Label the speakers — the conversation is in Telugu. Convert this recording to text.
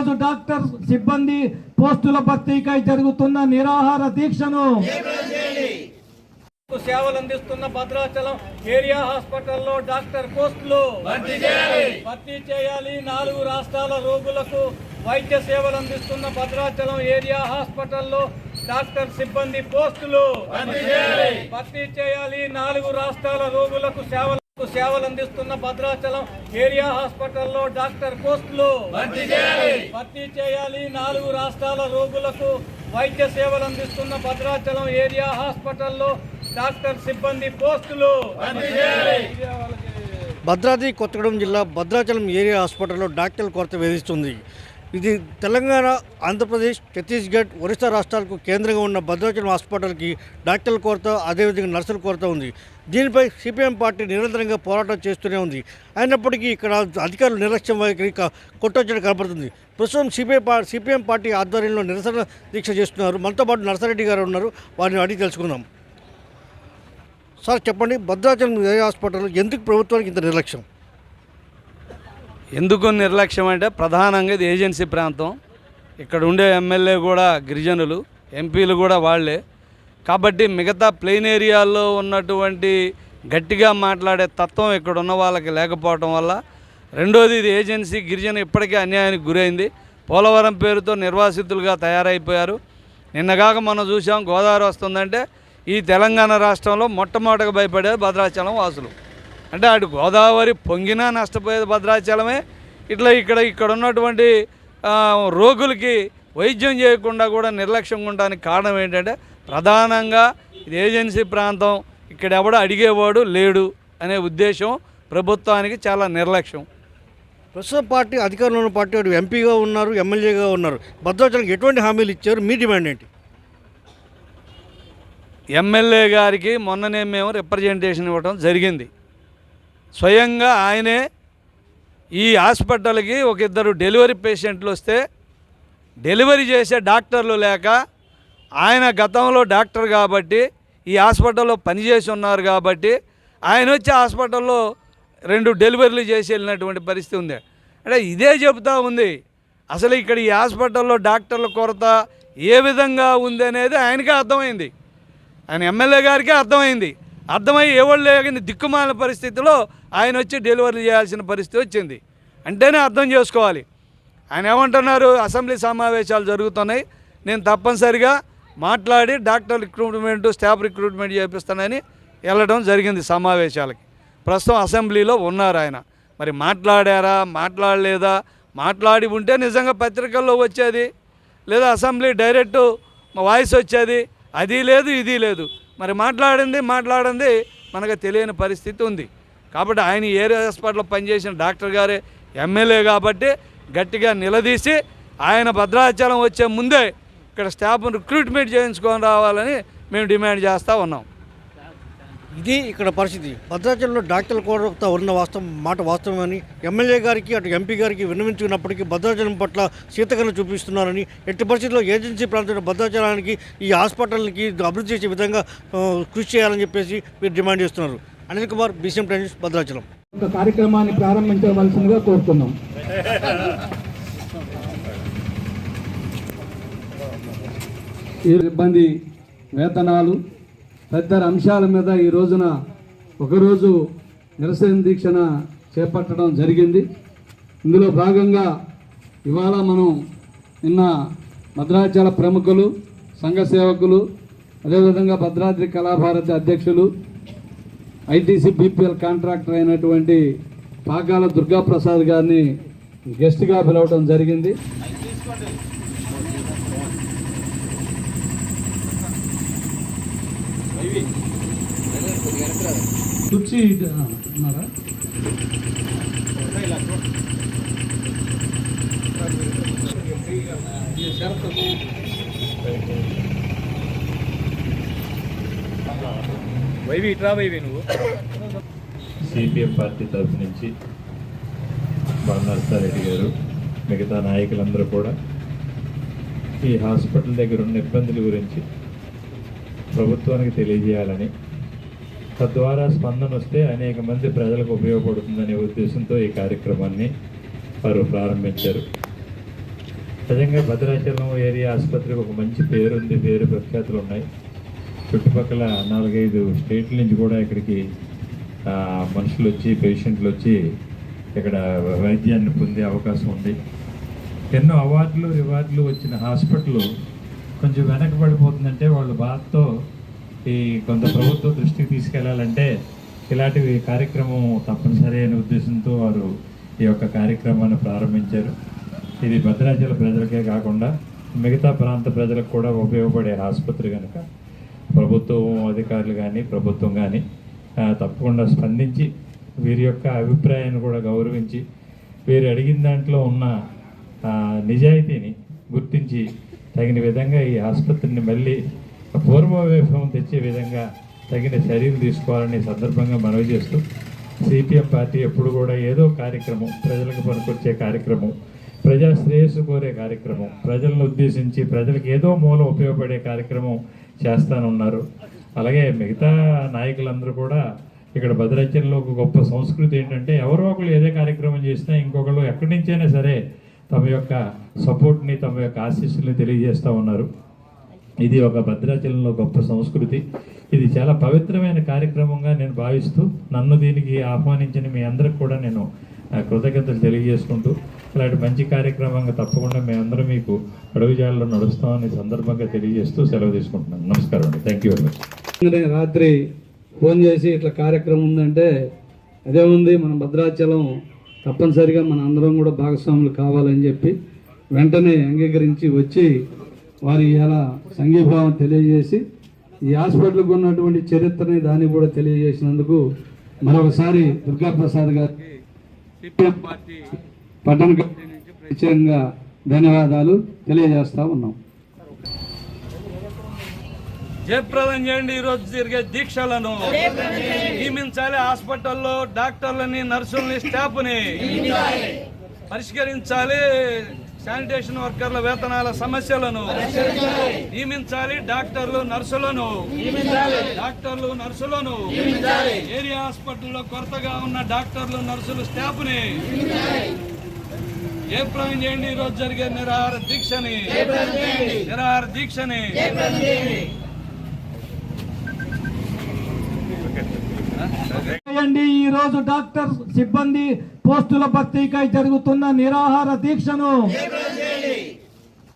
Speaker 1: ఈరోజు డాక్టర్ సిబ్బంది పోస్టుల భర్తీకై జరుగుతున్న నిరాహార దీక్షను సేవలు అందిస్తున్న భద్రాచలం ఏరియా హాస్పిటల్లో డాక్టర్ పోస్టులు భర్తీ చేయాలి. 4 రాష్ట్రాల రోగులకు వైద్య సేవలు అందిస్తున్న భద్రాచలం ఏరియా హాస్పిటల్లో డాక్టర్ సిబ్బంది పోస్టులు భర్తీ చేయాలి. 4 రాష్ట్రాల రోగులకు సేవలు అందిస్తున్న భద్రాచలం ఏరియా హాస్పిటల్లో డాక్టర్ పోస్టులు భర్తీ చేయాలి. 4 రాష్ట్రాల రోగులకు వైద్య సేవలు అందిస్తున్న భద్రాచలం ఏరియా హాస్పిటల్లో డాక్టర్ సిబ్బంది పోస్టులు.
Speaker 2: భద్రాద్రి కొత్తగూడెం జిల్లా భద్రాచలం ఏరియా హాస్పిటల్లో డాక్టర్ల కొరత వేధిస్తుంది. ఇది తెలంగాణ, ఆంధ్రప్రదేశ్, ఛత్తీస్గఢ్, ఒరిస్సా రాష్ట్రాలకు కేంద్రంగా ఉన్న భద్రాచలం హాస్పిటల్కి డాక్టర్ల కొరత, అదేవిధంగా నర్సుల కొరత ఉంది. దీనిపై సిపిఎం పార్టీ నిరంతరంగా పోరాటం చేస్తూనే ఉంది. అయినప్పటికీ ఇక్కడ అధికారులు నిర్లక్ష్యం వైఖరి కొట్టొచ్చడం కనపడుతుంది. ప్రస్తుతం సిపిఎం పార్టీ ఆధ్వర్యంలో నిరసన దీక్ష చేస్తున్నారు. మనతో పాటు నర్సారెడ్డి గారు ఉన్నారు, వారిని అడిగి తెలుసుకుందాం. సార్ చెప్పండి, భద్రాచలం ఏరియా హాస్పిటల్ ఎందుకు ప్రభుత్వానికి ఇంత నిర్లక్ష్యం?
Speaker 3: ఎందుకు నిర్లక్ష్యం అంటే ప్రధానంగా ఇది ఏజెన్సీ ప్రాంతం. ఇక్కడ ఉండే ఎమ్మెల్యే కూడా గిరిజనులు, ఎంపీలు కూడా వాళ్ళే. కాబట్టి మిగతా ప్లెయిన్ ఏరియాల్లో ఉన్నటువంటి గట్టిగా మాట్లాడే తత్వం ఇక్కడ ఉన్న వాళ్ళకి లేకపోవడం వల్ల, రెండోది ఇది ఏజెన్సీ, గిరిజన ఇప్పటికే అన్యాయానికి గురైంది. పోలవరం పేరుతో నిర్వాసితులుగా తయారైపోయారు. నిన్నగాక మనం చూసాం, గోదావరి వస్తుందంటే ఈ తెలంగాణ రాష్ట్రంలో మొట్టమొదటిగా భయపడేది భద్రాచలం వాసులు. అంటే అటు గోదావరి పొంగినా నష్టపోయేది భద్రాచలమే. ఇక్కడ ఉన్నటువంటి రోగులకి వైద్యం చేయకుండా కూడా నిర్లక్ష్యంగా ఉండడానికి కారణం ఏంటంటే ప్రధానంగా ఇది ఏజెన్సీ ప్రాంతం, ఇక్కడ ఎవడో అడిగేవాడు లేడు అనే ఉద్దేశం ప్రభుత్వానికి చాలా నిర్లక్ష్యం.
Speaker 2: ప్రస్తుత పార్టీ అధికారంలో ఉన్న పార్టీ వాడు ఎంపీగా ఉన్నారు, ఎమ్మెల్యేగా ఉన్నారు. భద్రాచలంకి ఎటువంటి హామీలు ఇచ్చారు? మీ డిమాండ్ ఏంటి?
Speaker 3: ఎమ్మెల్యే గారికి మొన్ననే మేము రిప్రజెంటేషన్ ఇవ్వడం జరిగింది. స్వయంగా ఆయనే ఈ హాస్పిటల్కి ఒక 2 డెలివరీ పేషెంట్లు వస్తే డెలివరీ చేసే డాక్టర్లు లేక, ఆయన గతంలో డాక్టర్ కాబట్టి ఈ హాస్పిటల్లో పనిచేసి ఉన్నారు కాబట్టి ఆయన వచ్చి హాస్పిటల్లో 2 డెలివరీలు చేసి వెళ్ళినటువంటి పరిస్థితి ఉంది. అంటే ఇదే చెబుతూ ఉంది. అసలు ఇక్కడ ఈ హాస్పిటల్లో డాక్టర్ల కొరత ఏ విధంగా ఉంది అనేది ఆయనకే అర్థమైంది, ఆయన ఎమ్మెల్యే గారికే అర్థమై ఎవరు లేని దిక్కుమాలిన పరిస్థితిలో ఆయన వచ్చి డెలివరీ చేయాల్సిన పరిస్థితి వచ్చింది. అంటేనే అర్థం చేసుకోవాలి. ఆయన ఏమంటున్నారు, అసెంబ్లీ సమావేశాలు జరుగుతున్నాయి, నేను తప్పనిసరిగా మాట్లాడి డాక్టర్ రిక్రూట్మెంట్, స్టాఫ్ రిక్రూట్మెంట్ చేపిస్తానని వెళ్ళడం జరిగింది సమావేశాలకి. ప్రస్తుతం అసెంబ్లీలో ఉన్నారు ఆయన. మరి మాట్లాడారా, మాట్లాడలేదా? మాట్లాడి ఉంటే నిజంగా పత్రికల్లో వచ్చేది, లేదా అసెంబ్లీ డైరెక్ట్ వాయిస్ వచ్చేది. అది లేదు, ఇది లేదు. మరి మాట్లాడింది మనకు తెలియని పరిస్థితి ఉంది. కాబట్టి ఆయన ఏరియా హాస్పిటల్లో పనిచేసిన డాక్టర్ గారే ఎమ్మెల్యే కాబట్టి గట్టిగా నిలదీసి ఆయన భద్రాచలం వచ్చే ముందే ఇక్కడ స్టాఫ్ను రిక్రూట్మెంట్ చేయించుకొని రావాలని మేము డిమాండ్ చేస్తూ ఉన్నాం.
Speaker 2: ఇది ఇక్కడ పరిస్థితి. భద్రాచలంలో డాక్టర్ల కొరత ఉన్న వాస్తవమని ఎమ్మెల్యే గారికి, అటు ఎంపీ గారికి విన్నవించుకున్నప్పటికీ భద్రాచలం పట్ల శీతకరణ చూపిస్తున్నారని, ఎట్టి పరిస్థితుల్లో ఏజెన్సీ ప్రాంతంలో భద్రాచలానికి ఈ హాస్పిటల్కి అభివృద్ధి చేసే విధంగా కృషి చేయాలని చెప్పేసి మీరు డిమాండ్ చేస్తున్నారు. Anil Kumar, BCM times, Bhadrachalam.
Speaker 1: ఒక కార్యక్రమాన్ని ప్రారంభించవలసిందిగా కోరుతున్నాం. ఈ సిబ్బంది వేతనాలు తదితర అంశాల మీద ఈ రోజున ఒకరోజు నిరసన దీక్షణ చేపట్టడం జరిగింది. ఇందులో భాగంగా ఇవాళ మనం నిన్న భద్రాచల ప్రముఖులు, సంఘ సేవకులు, అదేవిధంగా భద్రాద్రి కళాభారతి అధ్యక్షులు, ఐటీసీ బీపీఎల్ కాంట్రాక్టర్ అయినటువంటి పాకాల దుర్గాప్రసాద్ గారిని గెస్ట్గా పిలవడం జరిగింది. కుర్చీ ఉన్నారా?
Speaker 4: సిపిఎం పార్టీ తరఫు నుంచి నర్సారెడ్డి గారు, మిగతా నాయకులందరూ కూడా ఈ హాస్పిటల్ దగ్గర ఉన్న ఇబ్బందుల గురించి ప్రభుత్వానికి తెలియజేయాలని, తద్వారా స్పందన వస్తే అనేక మంది ప్రజలకు ఉపయోగపడుతుందనే ఉద్దేశంతో ఈ కార్యక్రమాన్ని వారు ప్రారంభించారు. నిజంగా భద్రాచలం ఏరియా ఆసుపత్రికి ఒక మంచి పేరుంది, పేరు ప్రఖ్యాతులు ఉన్నాయి. చుట్టుపక్కల 4-5 స్టేట్ల నుంచి కూడా ఇక్కడికి మనుషులు వచ్చి, పేషెంట్లు వచ్చి ఇక్కడ వైద్యాన్ని పొందే అవకాశం ఉంది. ఎన్నో అవార్డులు, రివార్డులు వచ్చిన హాస్పిటల్ కొంచెం వెనకబడిపోతుందంటే వాళ్ళు బాధతో ఈ కొంత ప్రభుత్వ దృష్టికి తీసుకెళ్లాలంటే ఇలాంటివి కార్యక్రమం తప్పనిసరి అనే ఉద్దేశంతో వారు ఈ యొక్క కార్యక్రమాన్ని ప్రారంభించారు. ఇది భద్రాచల ప్రజలకే కాకుండా మిగతా ప్రాంత ప్రజలకు కూడా ఉపయోగపడే ఆసుపత్రి కనుక ప్రభుత్వం అధికారులు కానీ ప్రభుత్వం కానీ తప్పకుండా స్పందించి వీరి యొక్క అభిప్రాయాన్ని కూడా గౌరవించి వీరు అడిగిన దాంట్లో ఉన్న నిజాయితీని గుర్తించి తగిన విధంగా ఈ ఆసుపత్రిని మళ్ళీ పూర్వవైభవం తెచ్చే విధంగా తగిన చర్యలు తీసుకోవాలని సందర్భంగా మనవి చేస్తూ, సిపిఎం పార్టీ ఎప్పుడు కూడా ఏదో కార్యక్రమం, ప్రజలకు పనికొచ్చే కార్యక్రమం, ప్రజా శ్రేయస్సు కోరే కార్యక్రమం, ప్రజలను ఉద్దేశించి ప్రజలకు ఏదో మూల ఉపయోగపడే కార్యక్రమం చేస్తానున్నారు. అలాగే మిగతా నాయకులందరూ కూడా ఇక్కడ భద్రాచలంలో ఒక గొప్ప సంస్కృతి ఏంటంటే ఎవరో ఒకళ్ళు ఏదే కార్యక్రమం చేసినా ఇంకొకళ్ళు ఎక్కడి నుంచైనా సరే తమ యొక్క సపోర్ట్ని, తమ యొక్క ఆశీస్సుల్ని తెలియజేస్తూ ఉన్నారు. ఇది ఒక భద్రాచలంలో గొప్ప సంస్కృతి. ఇది చాలా పవిత్రమైన కార్యక్రమంగా నేను భావిస్తూ నన్ను దీనికి ఆహ్వానించిన మీ అందరికి కూడా నేను కృతజ్ఞతలు తెలియజేసుకుంటూ ఇలాంటి మంచి కార్యక్రమంగా తప్పకుండా మేమందరం మీకు అడుగుజాడలో నడుస్తామని సందర్భంగా తెలియజేస్తూ సెలవు తీసుకుంటున్నాను. నమస్కారం అండి. Thank you very much.
Speaker 5: రాత్రి ఫోన్ చేసి ఇట్లా కార్యక్రమం ఉందంటే అదే ఉంది, మన భద్రాచలం తప్పనిసరిగా మన అందరం కూడా భాగస్వాములు కావాలని చెప్పి వెంటనే అంగీకరించి వచ్చి వారి ఇలా సంఘీభావం తెలియజేసి ఈ హాస్పిటల్కి ఉన్నటువంటి చరిత్రని దాన్ని కూడా తెలియజేసినందుకు మరొకసారి దుర్గాప్రసాద్ గారికి సిపిఎం పార్టీ పట్టణ కమిటీ నుంచి ప్రత్యేకంగా ధన్యవాదాలు తెలియజేస్తా ఉన్నాం.
Speaker 3: జయప్రదం చేయండి. ఈరోజు జరిగే దీక్షలను నియమించాలి. హాస్పిటల్లో డాక్టర్లని, నర్సుల్ని, స్టాఫ్ని పరిష్కరించాలి. శానిటేషన్ వర్కర్ల వేతనాల సమస్యలను నియమించాలి. డాక్టర్లు, నర్సులను ఏరియా హాస్పిటల్లో కొరతగా ఉన్న డాక్టర్లు, నర్సులు, స్టాఫ్ని జయప్రదం చేయండి. ఈరోజు జరిగే నిరాహార దీక్షని
Speaker 1: ఈ రోజు డాక్టర్ సిబ్బంది పోస్టుల భర్తీకై జరుగుతున్న నిరాహార దీక్షను